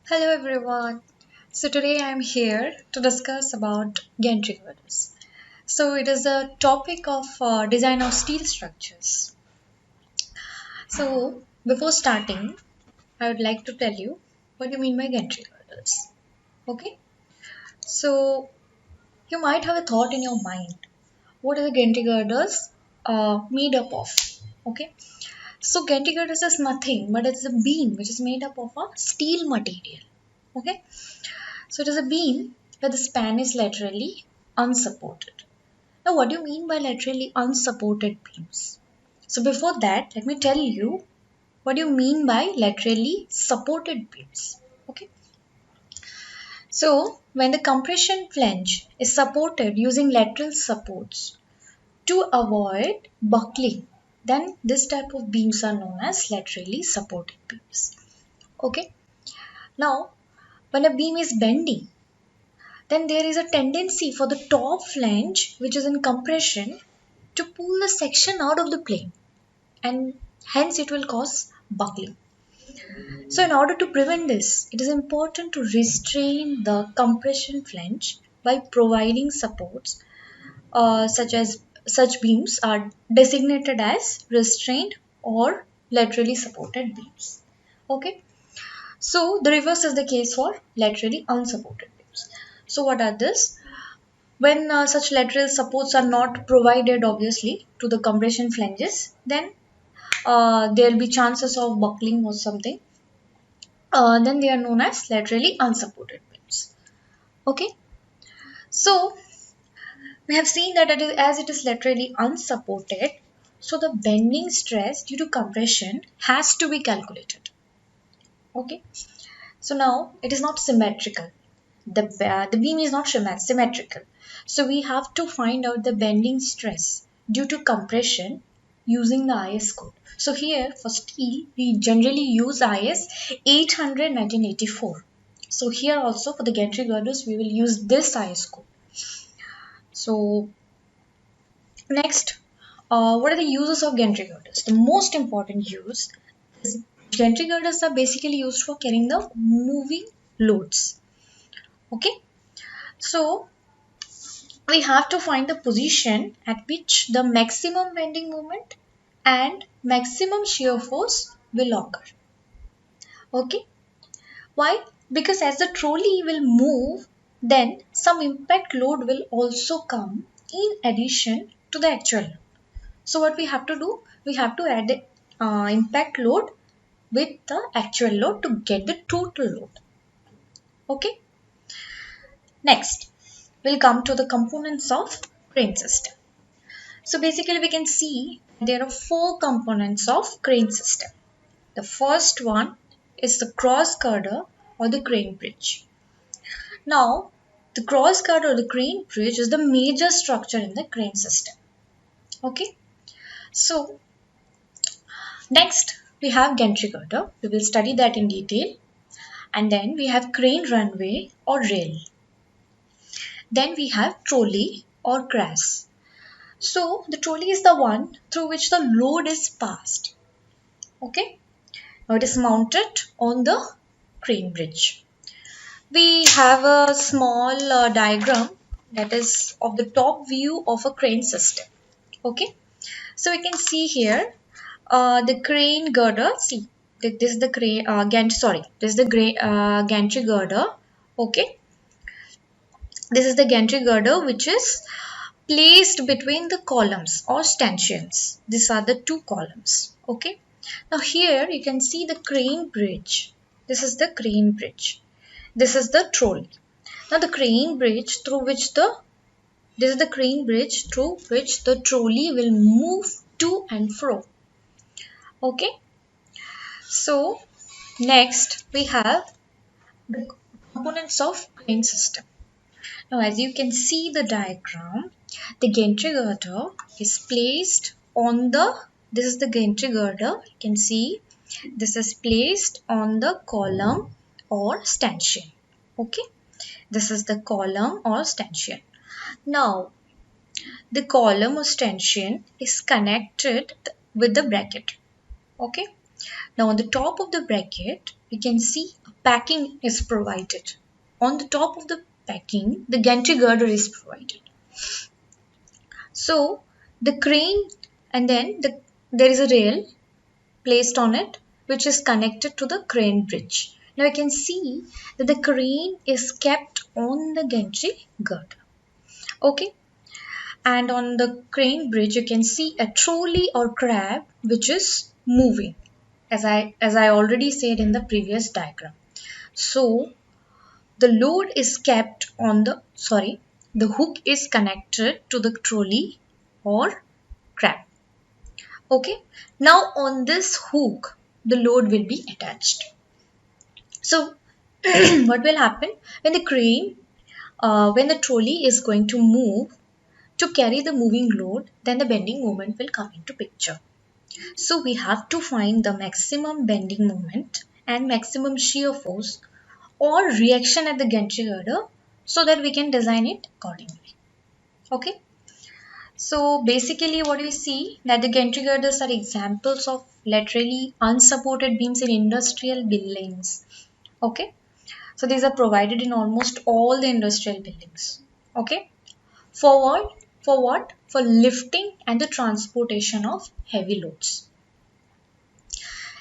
Hello everyone. So today I'm here to discuss about gantry girders. So it is a topic of design of steel structures. So before starting, I would like to tell you what you mean by gantry girders. Okay? So you might have a thought in your mind. What are the gantry girders made up of? Okay? So gantry girders is nothing but it's a beam which is made up of a steel material. Okay? So it is a beam where the span is laterally unsupported. Now, what do you mean by laterally unsupported beams? So before that, let me tell you what do you mean by laterally supported beams. Okay. So when the compression flange is supported using lateral supports to avoid buckling, then this type of beams are known as laterally supported beams. Okay. Now, when a beam is bending, then there is a tendency for the top flange, which is in compression, to pull the section out of the plane and hence it will cause buckling. So, in order to prevent this, it is important to restrain the compression flange by providing supports such beams are designated as restrained or laterally supported beams. Okay, so the reverse is the case for laterally unsupported beams. So, what are this? When such lateral supports are not provided, obviously, to the compression flanges, then there will be chances of buckling or something. Then they are known as laterally unsupported beams. Okay, so we have seen that as it is laterally unsupported, so the bending stress due to compression has to be calculated. Okay, so now it is not symmetrical. The beam is not symmetrical. So we have to find out the bending stress due to compression using the IS code. So here for steel, we generally use IS 800 1984. So here also for the gantry girders, we will use this IS code. So next, what are the uses of gantry girders? The most important use is gantry girders are basically used for carrying the moving loads. Okay, so we have to find the position at which the maximum bending moment and maximum shear force will occur. Okay, why? Because as the trolley will move, then some impact load will also come in addition to the actual load. So what we have to do? We have to add the impact load with the actual load to get the total load. Okay, next we'll come to the components of crane system. So basically we can see there are four components of crane system. The first one is the cross girder or the crane bridge. Now the cross girder or the crane bridge is the major structure in the crane system. Okay. So next we have gantry girder. We will study that in detail. And then we have crane runway or rail. Then we have trolley or crass. So the trolley is the one through which the load is passed. Okay. Now it is mounted on the crane bridge. We have a small diagram that is of the top view of a crane system. Okay, so we can see here the crane girder. See, this is the crane this is the gantry girder. Okay, this is the gantry girder which is placed between the columns or stanchions. These are the two columns. Okay, now here you can see the crane bridge. This is the crane bridge. This is the trolley. Now the crane bridge through which the this is the crane bridge through which the trolley will move to and fro. Okay. So next we have the components of crane system. Now as you can see the diagram, the gantry girder is placed on the this is the gantry girder. You can see this is placed on the column or stanchion. Okay. This is the column or stanchion. Now, the column or stanchion is connected with the bracket. Okay. Now on the top of the bracket, we can see a packing is provided. On the top of the packing, the gantry girder is provided. So the crane, and then there is a rail placed on it which is connected to the crane bridge. Now you can see that the crane is kept on the gantry girder. Okay, and on the crane bridge you can see a trolley or crab which is moving, as I already said in the previous diagram. So the load is kept on the hook is connected to the trolley or crab. Okay, now on this hook the load will be attached. So what will happen when the crane, when the trolley is going to move to carry the moving load, then the bending moment will come into picture. So we have to find the maximum bending moment and maximum shear force or reaction at the gantry girder so that we can design it accordingly. Okay. So basically what we see that the gantry girders are examples of laterally unsupported beams in industrial buildings. Okay. So these are provided in almost all the industrial buildings. Okay. Forward, for what? For lifting and the transportation of heavy loads.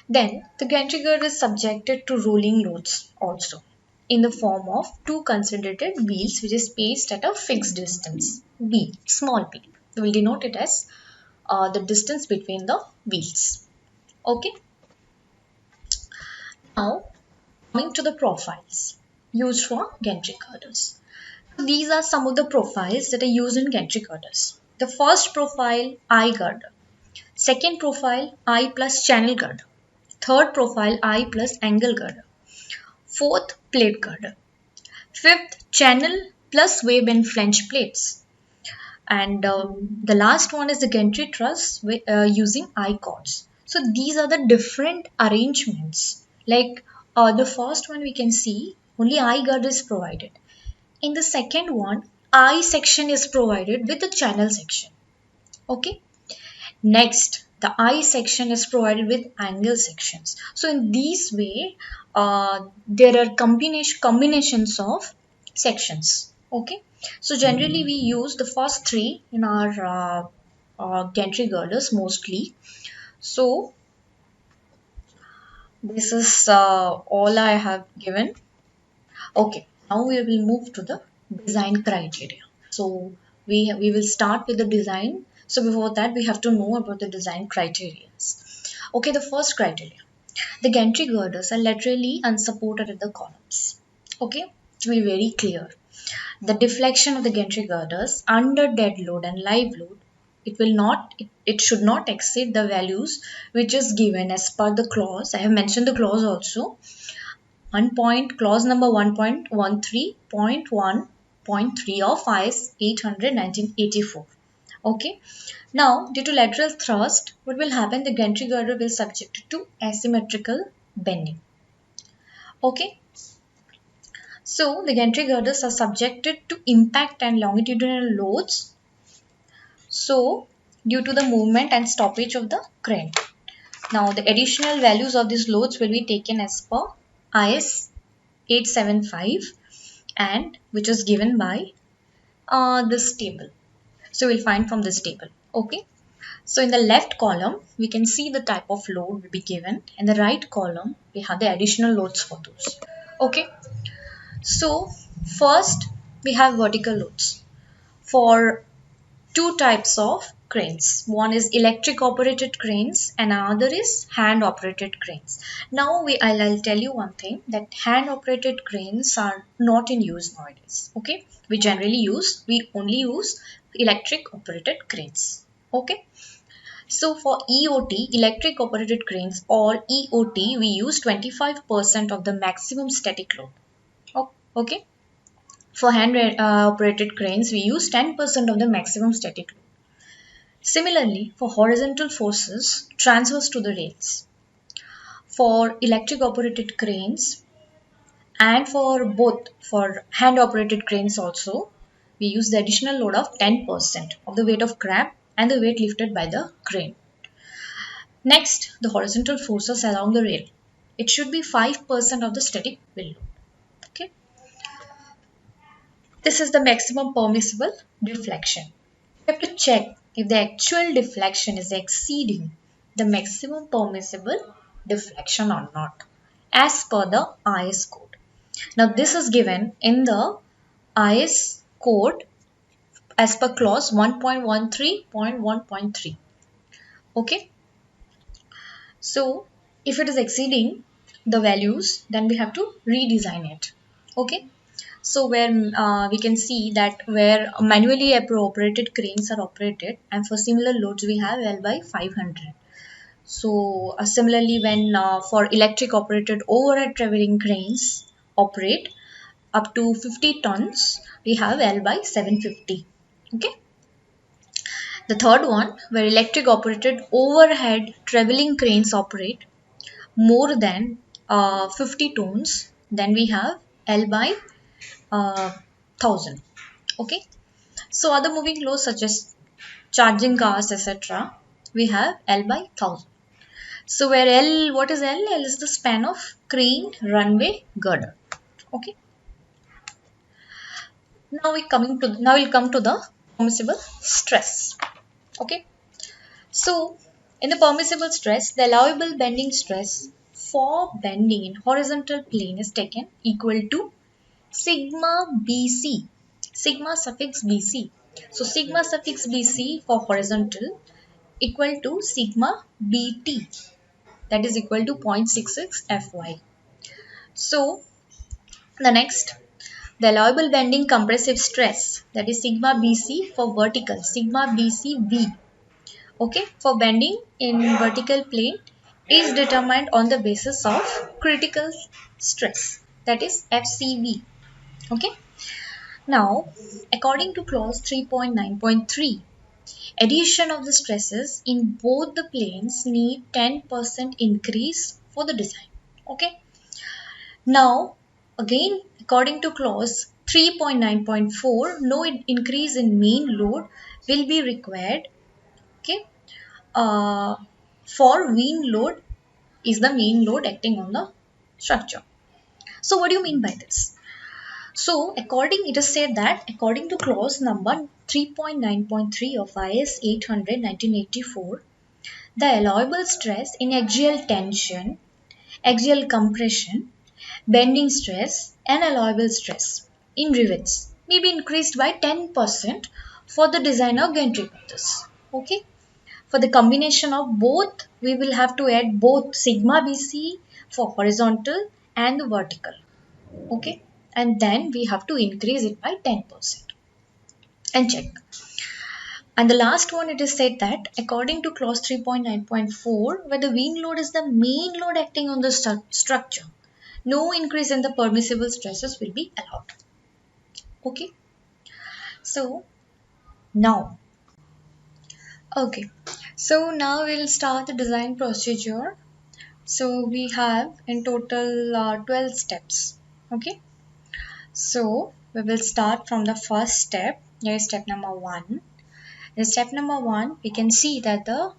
Then the gantry girder is subjected to rolling loads also in the form of two concentrated wheels which is spaced at a fixed distance. B, small b. We will denote it as the distance between the wheels. Okay. Now coming to the profiles used for gantry girders. These are some of the profiles that are used in gantry girders. The first profile, I girder. Second profile, I plus channel girder. Third profile, I plus angle girder. Fourth, plate girder. Fifth, channel plus wave and flange plates. And the last one is the gantry truss using I cords. So these are the different arrangements. Like the first one we can see only I girder is provided. In the second one, I section is provided with the channel section. Okay. Next, the I section is provided with angle sections. So in this way, there are combinations of sections. Okay. So generally we use the first three in our gantry girders mostly. So this is all I have given. Okay. Now we will move to the design criteria. So we will start with the design. So before that, we have to know about the design criteria. Okay, the first criteria. The gantry girders are laterally unsupported at the columns. Okay, to be very clear. The deflection of the gantry girders under dead load and live load, it should not exceed the values which is given as per the clause. I have mentioned the clause also. Clause number 1.13.1.3 of IS 800 1984. Okay. Now, due to lateral thrust, what will happen? The gantry girder will subject to asymmetrical bending. Okay. So, the gantry girders are subjected to impact and longitudinal loads. So, due to the movement and stoppage of the crane. Now, the additional values of these loads will be taken as per IS 875 and which is given by this table. So we'll find from this table. Okay. So in the left column, we can see the type of load will be given. In the right column, we have the additional loads for those. Okay. So first, we have vertical loads for two types of cranes. One is electric operated cranes and another is hand operated cranes. Now I'll tell you one thing, that hand operated cranes are not in use nowadays. Okay, we only use electric operated cranes. Okay, so for EOT, electric operated cranes, or EOT, we use 25% of the maximum static load. Okay, for hand operated cranes, we use 10% of the maximum static load. Similarly, for horizontal forces transverse to the rails, for electric operated cranes and for hand operated cranes also, we use the additional load of 10% of the weight of crab and the weight lifted by the crane. Next, the horizontal forces along the rail. It should be 5% of the static will load. Okay. This is the maximum permissible deflection. You have to check if the actual deflection is exceeding the maximum permissible deflection or not, as per the IS code. Now, this is given in the IS code as per clause 1.13.1.3. Okay. So, if it is exceeding the values, then we have to redesign it. Okay. So where we can see that where manually operated cranes are operated, and for similar loads we have L by 500. So similarly, when for electric operated overhead traveling cranes operate up to 50 tons, we have L by 750. Okay. The third one, where electric operated overhead traveling cranes operate more than 50 tons, then we have L by 1000. Okay. So other moving loads such as charging cars, etc., we have L by 1000. So where L, what is L? L is the span of crane runway girder. Okay. Now we'll come to the permissible stress. Okay. So in the permissible stress, the allowable bending stress for bending in horizontal plane is taken equal to sigma BC. Sigma suffix BC. So sigma suffix BC for horizontal equal to sigma BT, that is equal to 0.66 Fy. So the next, the allowable bending compressive stress, that is sigma BC for vertical, sigma BCV, okay, for bending in vertical plane is determined on the basis of critical stress, that is FCV. Okay. Now, according to clause 3.9.3, addition of the stresses in both the planes need 10% increase for the design. Okay. Now, again, according to clause 3.9.4, no increase in main load will be required. Okay. Uh, for main load is the main load acting on the structure. So, what do you mean by this? So, it is said that according to clause number 3.9.3 of IS 800 1984, the allowable stress in axial tension, axial compression, bending stress, and allowable stress in rivets may be increased by 10% for the design of gantry girders. Okay. For the combination of both, we will have to add both sigma BC for horizontal and the vertical. Okay. And then we have to increase it by 10% and check. And the last one, it is said that according to clause 3.9.4, where the wing load is the main load acting on the structure, no increase in the permissible stresses will be allowed. Okay. So now, okay. So now we'll start the design procedure. So we have in total 12 steps. Okay. So we will start from the first step. Here is step number 1. In step number 1, we can see that the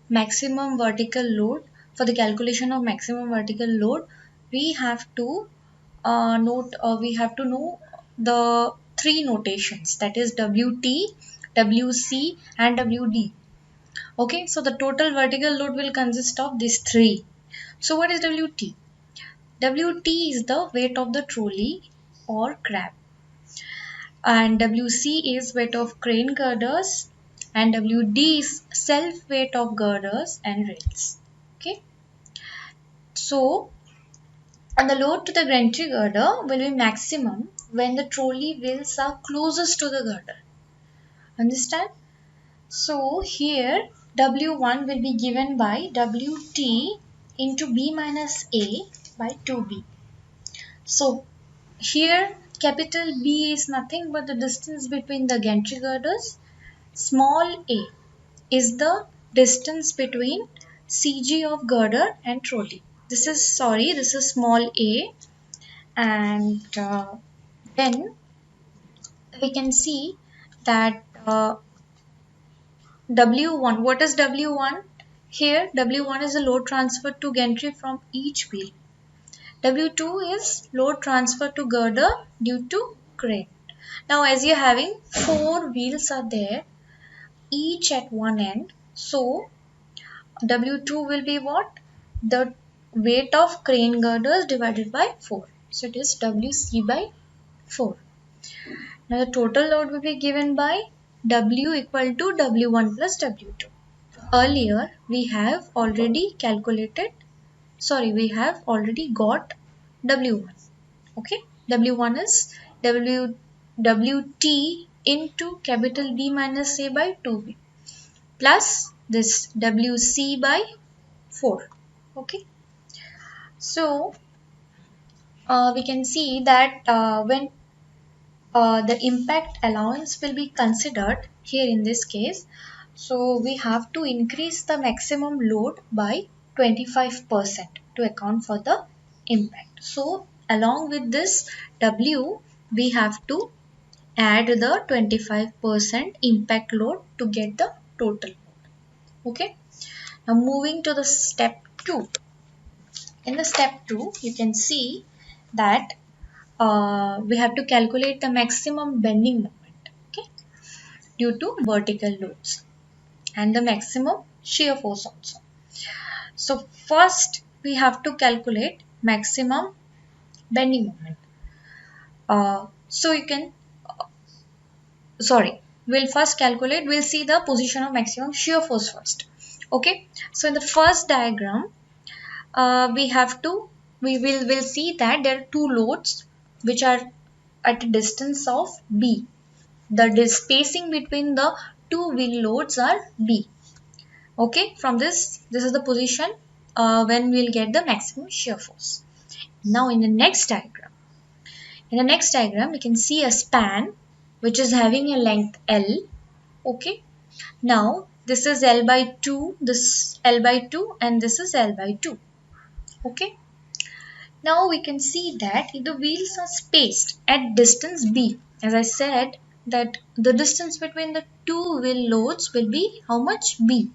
maximum vertical load, for the calculation of maximum vertical load, we have to we have to know the three notations, that is WT, WC and WD. Okay, so the total vertical load will consist of these three. So what is WT? WT is the weight of the trolley or crab, and WC is weight of crane girders, and WD is self weight of girders and rails. Okay. So, and the load to the gantry girder will be maximum when the trolley wheels are closest to the girder. Understand? So here W1 will be given by WT into B minus A by 2B. So here capital B is nothing but the distance between the gantry girders. Small a is the distance between CG of girder and trolley. This is small a, and then we can see that W1, what is W1? Here W1 is the load transferred to gantry from each wheel. W2 is load transfer to girder due to crane. Now as you're having 4 wheels are there, each at one end, so W2 will be what? The weight of crane girders divided by 4. So it is WC by 4. Now the total load will be given by W equal to W1 plus W2. Earlier we have already we have already got W1. Okay, W1 is WT into capital B minus A by 2B plus this WC by 4. Okay, so we can see that when the impact allowance will be considered here in this case, so we have to increase the maximum load by 25% to account for the impact. So along with this W, we have to add the 25% impact load to get the total load. Okay, now moving to the step 2. In the step 2, you can see that we have to calculate the maximum bending moment, okay, due to vertical loads and the maximum shear force also. So first we have to calculate maximum bending moment. So you can, we'll first calculate, we'll see the position of maximum shear force first. Okay, so in the first diagram, we'll see that there are two loads which are at a distance of B. The spacing between the two wheel loads are B. Okay, from this is the position when we'll get the maximum shear force. Now in the next diagram, we can see a span which is having a length L. Okay, now this is L by 2, this L by 2 and this is L by 2. Okay, now we can see that if the wheels are spaced at distance B, as I said that the distance between the two wheel loads will be how much? B.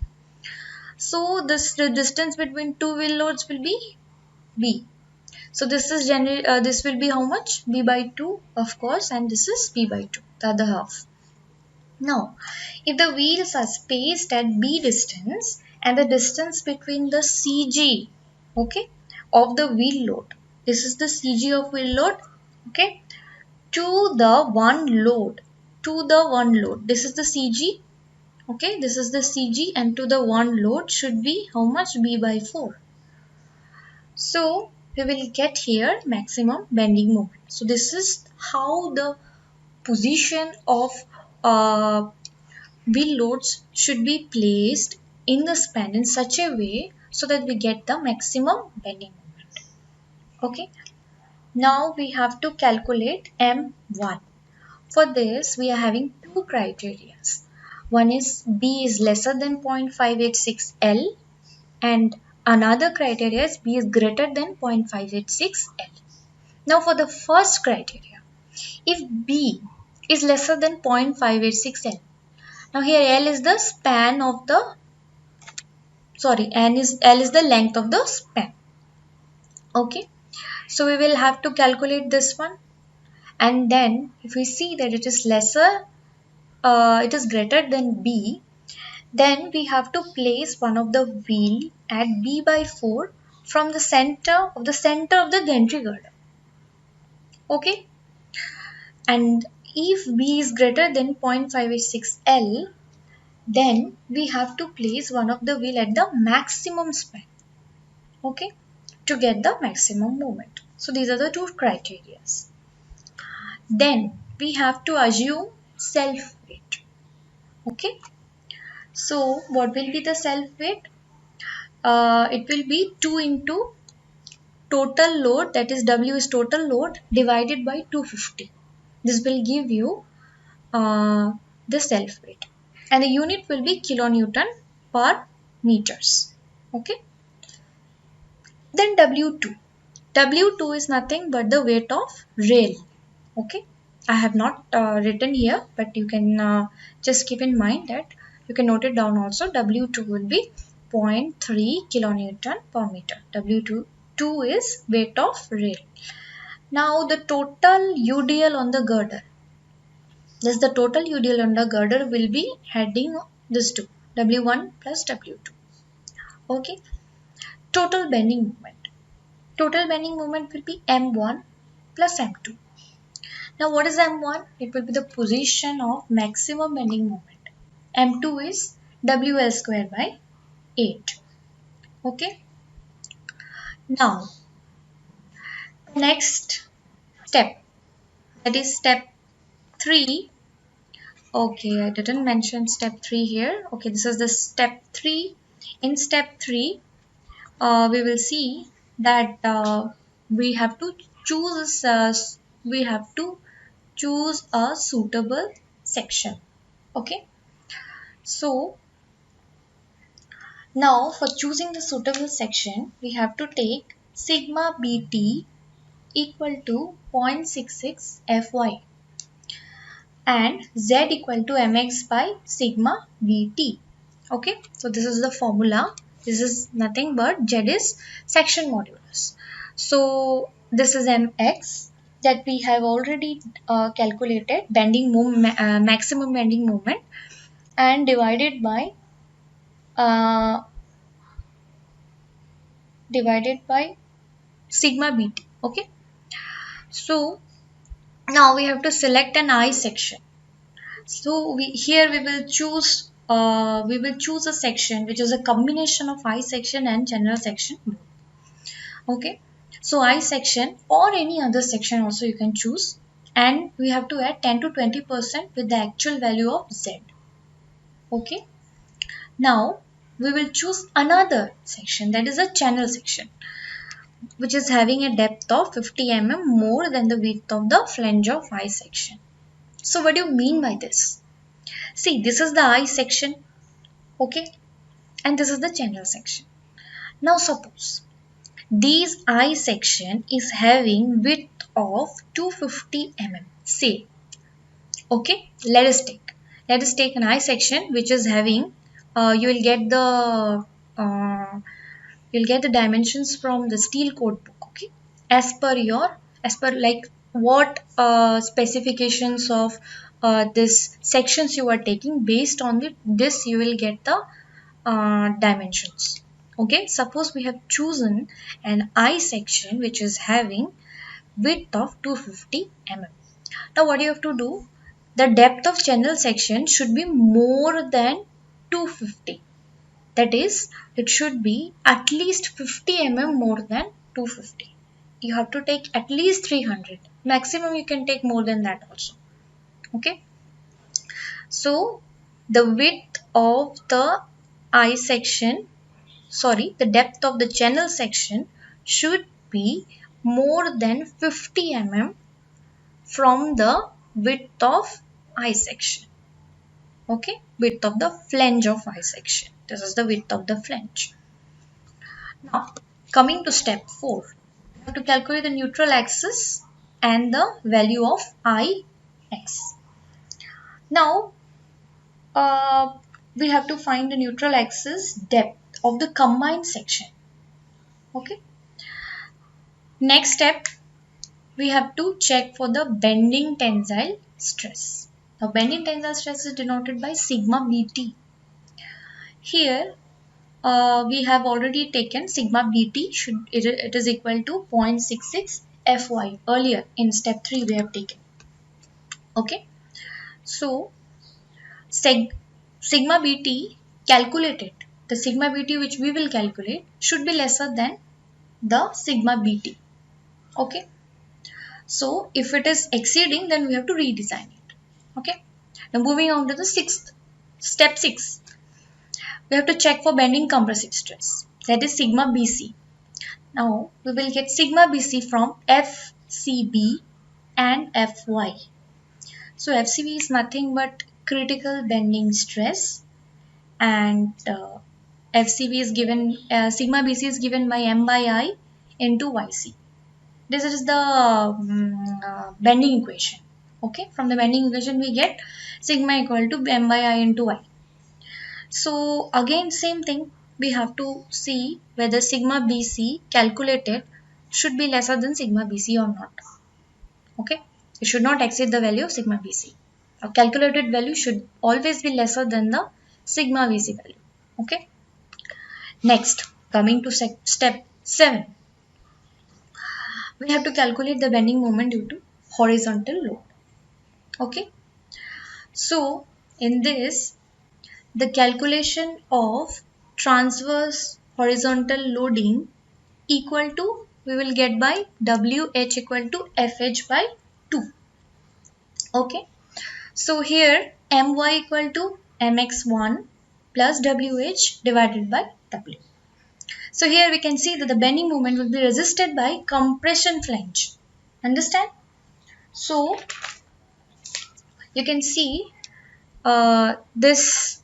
So the distance between two wheel loads will be B. So this is this will be how much? B by 2, of course, and this is B by 2, the other half. Now, if the wheels are spaced at B distance and the distance between the CG, okay, of the wheel load, this is the CG of wheel load, okay, to the one load, this is the CG, okay, this is the CG, and to the one load should be how much? B by 4. So we will get here maximum bending moment. So this is how the position of wheel loads should be placed in the span in such a way so that we get the maximum bending moment. Okay, now we have to calculate M1. For this we are having two criteria. One is B is lesser than 0.586 L and another criteria is B is greater than 0.586 L. Now for the first criteria, if B is lesser than 0.586 L, now here L is the span of the, L is the length of the span. Okay, so we will have to calculate this one, and then if we see that it is it is greater than B, then we have to place one of the wheel at B by 4 from the center of the gantry girder. Okay, and if B is greater than 0.586 L, then we have to place one of the wheel at the maximum span, okay, to get the maximum moment. So these are the two criteria. Then we have to assume self weight. Okay, so what will be the self weight? It will be 2 into total load, that is W is total load, divided by 250. This will give you the self weight, and the unit will be kilonewton per meters. Okay, then W2 is nothing but the weight of rail. Okay, I have not written here, but you can just keep in mind that you can note it down also. W2 will be 0.3 kilonewton per meter. W2 is weight of rail. Now the total UDL on the girder. Thus the total UDL on the girder will be heading this two, W1 plus W2. Okay. Total bending moment. Total bending moment will be M1 plus M2. Now what is M1? It will be the position of maximum bending moment. M2 is WL square by 8. Okay. Now next step, that is step 3. Okay, I didn't mention step 3 here. Okay, this is the step 3. In step 3, we will see that we have to choose a suitable section. Okay, so now for choosing the suitable section, we have to take sigma bt equal to 0.66 Fy and z equal to mx by sigma bt. Okay, so this is the formula. This is nothing but z is section modulus. So this is mx that we have already calculated bending maximum bending moment and divided by sigma bt. Okay, so now we have to select an I section. So here we will choose a section which is a combination of I section and general section. Okay, so I section or any other section also you can choose, and we have to add 10 to 20% with the actual value of z. Okay, now we will choose another section, that is a channel section, which is having a depth of 50 mm more than the width of the flange of I section. So what do you mean by this? See, this is the I section, okay, and this is the channel section. Now suppose this I section is having width of 250 mm. Say, okay, let us take an I section which is having you will get the dimensions from the steel code book. Okay, as per like what specifications of this sections you are taking, based on this you will get the dimensions. Okay, suppose we have chosen an I section which is having width of 250 mm. Now what you have to do, the depth of channel section should be more than 250. That is, it should be at least 50 mm more than 250. You have to take at least 300. Maximum you can take more than that also. Okay. So the width of the I section, the depth of the channel section should be more than 50 mm from the width of I section. Okay, width of the flange of I section. This is the width of the flange. Now, coming to step 4, we have to calculate the neutral axis and the value of Ix. Now, we have to find the neutral axis depth of the combined section. Okay. Next step, we have to check for the bending tensile stress. Now, bending tensile stress is denoted by sigma bt. Here, we have already taken sigma bt, it is equal to 0.66 Fy. Earlier in step 3 we have taken. Okay. So, sigma bt calculated, the sigma bt which we will calculate should be lesser than the sigma bt. Okay. So if it is exceeding, then we have to redesign it. Okay. Now moving on to the step 6. We have to check for bending compressive stress, that is sigma bc. Now we will get sigma bc from FCB and Fy. So FCB is nothing but critical bending stress, and FCB is given, sigma bc is given by m by I into yc. This is the bending equation. Okay, from the bending equation we get sigma equal to m by I into y. So again same thing, we have to see whether sigma BC calculated should be lesser than sigma BC or not. Okay, it should not exceed the value of sigma BC. A calculated value should always be lesser than the sigma BC value. Okay. Next, coming to step 7, we have to calculate the bending moment due to horizontal load. Okay. So in this, the calculation of transverse horizontal loading equal to, we will get by WH equal to FH by 2. Okay. So here My equal to Mx1 plus WH divided by W. So here we can see that the bending moment will be resisted by compression flange. Understand? So you can see this,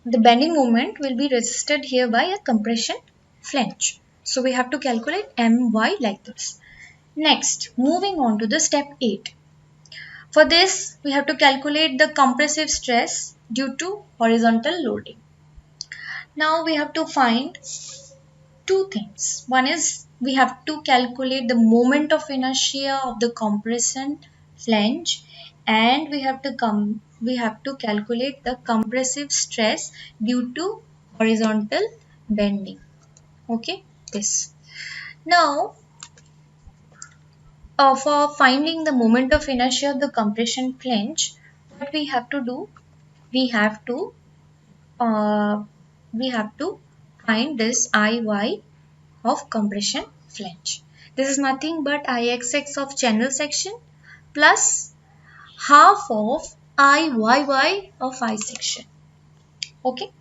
the bending moment will be resisted here by a compression flange. So we have to calculate My like this. Next, moving on to the step 8. For this, we have to calculate the compressive stress due to horizontal loading. Now we have to find two things. One is we have to calculate the moment of inertia of the compression flange, and we have to calculate the compressive stress due to horizontal bending. Okay, this. Now, for finding the moment of inertia of the compression flange, what we have to do, we have to uh, find this Iy of compression flange. This is nothing but Ixx of channel section plus half of Iyy of I section. Okay.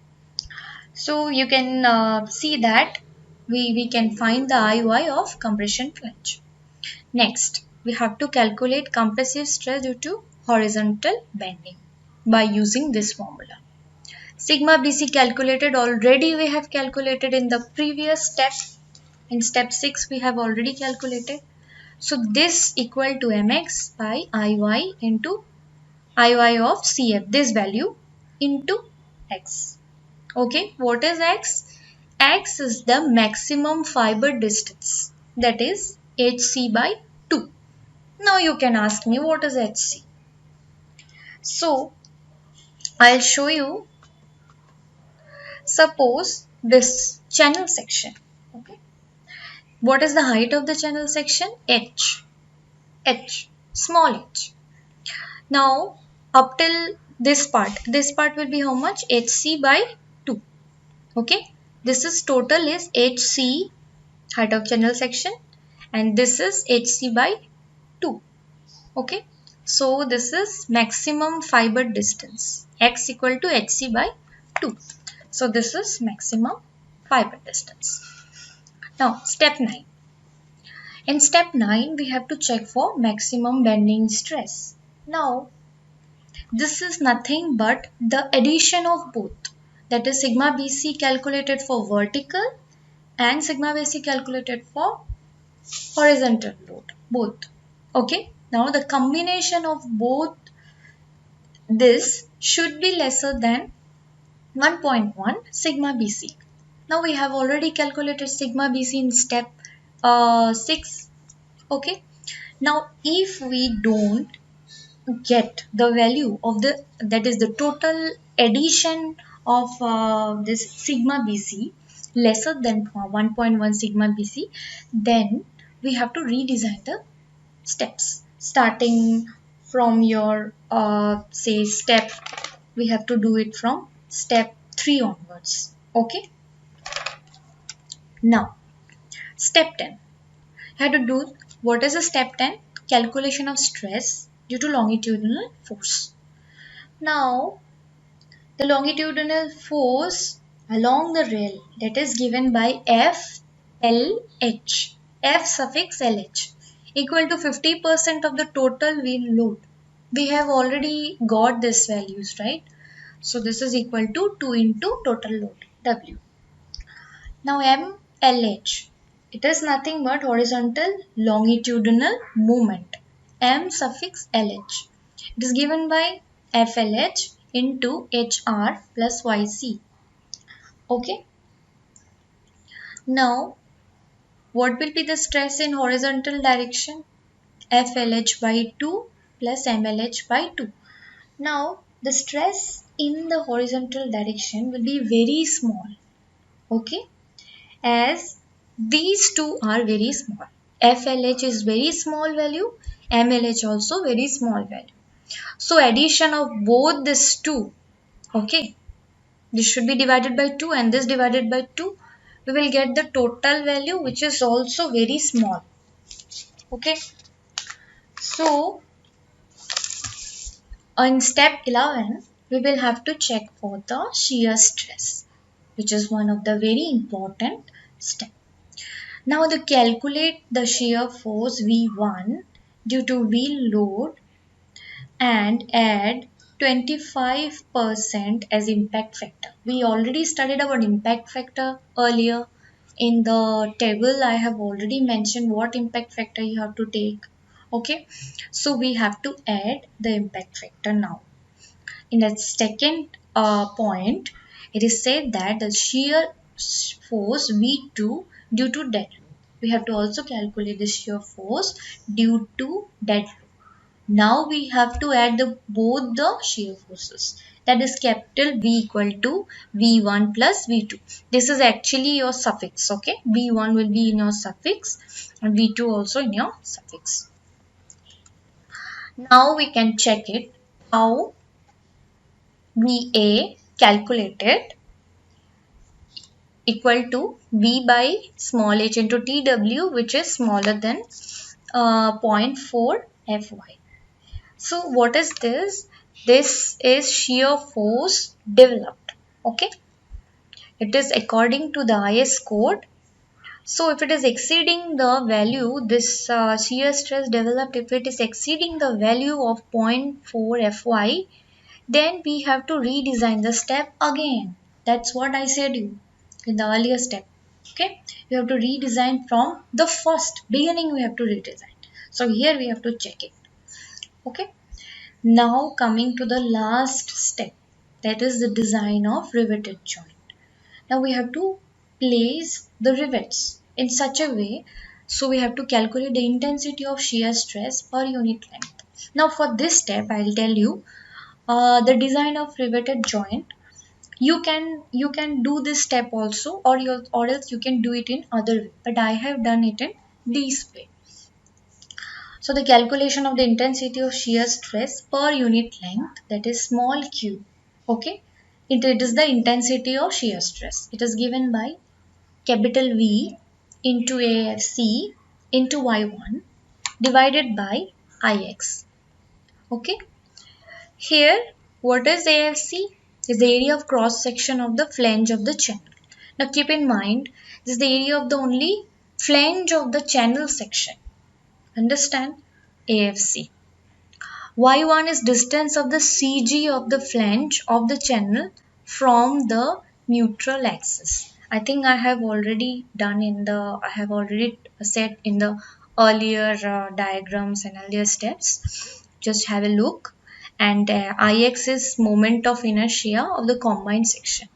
So you can see that we can find the Iy of compression flange. Next, we have to calculate compressive stress due to horizontal bending by using this formula. Sigma BC calculated already, we have calculated in the previous step. In step 6 we have already calculated. So this equal to Mx by Iy into Iy of Cf, this value into X. Okay, what is X? X is the maximum fiber distance, that is Hc by 2. Now you can ask me what is Hc. So I'll show you. Suppose this channel section. Okay. What is the height of the channel section? H. Small h. Now up till this part will be how much? Hc by 2. Okay. This is total is Hc, height of channel section, and this is Hc by 2. Okay. So this is maximum fiber distance. X equal to Hc by 2. So this is maximum fiber distance. Now step 9. In step 9 we have to check for maximum bending stress. Now this is nothing but the addition of both, that is sigma BC calculated for vertical and sigma BC calculated for horizontal load, both. Okay, now the combination of both this should be lesser than 1.1 sigma BC. Now we have already calculated sigma BC in step 6. Okay, now if we don't get the value of the, that is the total addition of this sigma BC lesser than 1.1 sigma BC, then we have to redesign the steps starting from your say step, we have to do it from step 3 onwards. Okay, now step 10, you have to do, what is a step 10? Calculation of stress due to longitudinal force. Now the longitudinal force along the rail, that is given by FLH, F suffix LH, equal to 50% of the total wheel load. We have already got these values, right? So this is equal to 2 into total load W. Now MLH, it is nothing but horizontal longitudinal moment, M suffix LH. It is given by FLH into HR plus YC. Okay. Now what will be the stress in horizontal direction? FLH by 2 plus MLH by 2. Now the stress in the horizontal direction will be very small, okay, as these two are very small. FLH is very small value, MLH also very small value. So addition of both these two, okay, this should be divided by 2 and this divided by 2, we will get the total value which is also very small, okay. So on step 11, we will have to check for the shear stress, which is one of the very important step. Now to calculate the shear force V1 due to wheel load and add 25% as impact factor. We already studied about impact factor earlier. In the table, I have already mentioned what impact factor you have to take. Okay, so we have to add the impact factor now. In the second point, it is said that the shear force V2 due to dead load. We have to also calculate the shear force due to dead load. Now we have to add both the shear forces. That is capital V equal to V1 plus V2. This is actually your suffix. Okay, V1 will be in your suffix and V2 also in your suffix. Now we can check it how VA calculated equal to V by small h into TW, which is smaller than 0.4 Fy. So what is this? This is shear force developed. Okay. It is according to the IS code. So if it is exceeding the value, this shear stress developed, if it is exceeding the value of 0.4 Fy, then we have to redesign the step again. That's what I said you in the earlier step. Okay. You have to redesign from the first beginning, we have to redesign. So here we have to check it. Okay. Now coming to the last step, that is the design of riveted joint. Now we have to place the rivets in such a way, so we have to calculate the intensity of shear stress per unit length. Now for this step, I will tell you the design of riveted joint. You can do this step also, or else you can do it in other way. But I have done it in this way. So the calculation of the intensity of shear stress per unit length, that is small q. Okay. It is the intensity of shear stress. It is given by capital V into AFC into Y1 divided by IX. Okay. Here, what is AFC? Is the area of cross section of the flange of the channel. Now keep in mind, this is the area of the only flange of the channel section. Understand? AFC. Y1 is distance of the CG of the flange of the channel from the neutral axis. I think I have already said in the earlier diagrams and earlier steps. Just have a look. And Ix is moment of inertia of the combined section.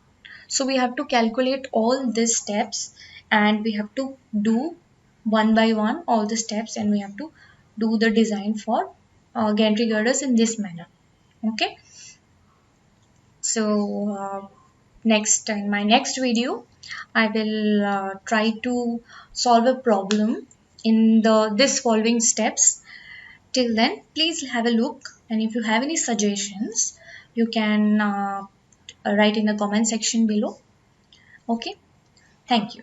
So we have to calculate all these steps and we have to do one by one all the steps, and we have to do the design for gantry girders in this manner. Okay. So next, in my next video, I will try to solve a problem in this following steps. Till then, please have a look, and if you have any suggestions, you can write in the comment section below. Okay. Thank you.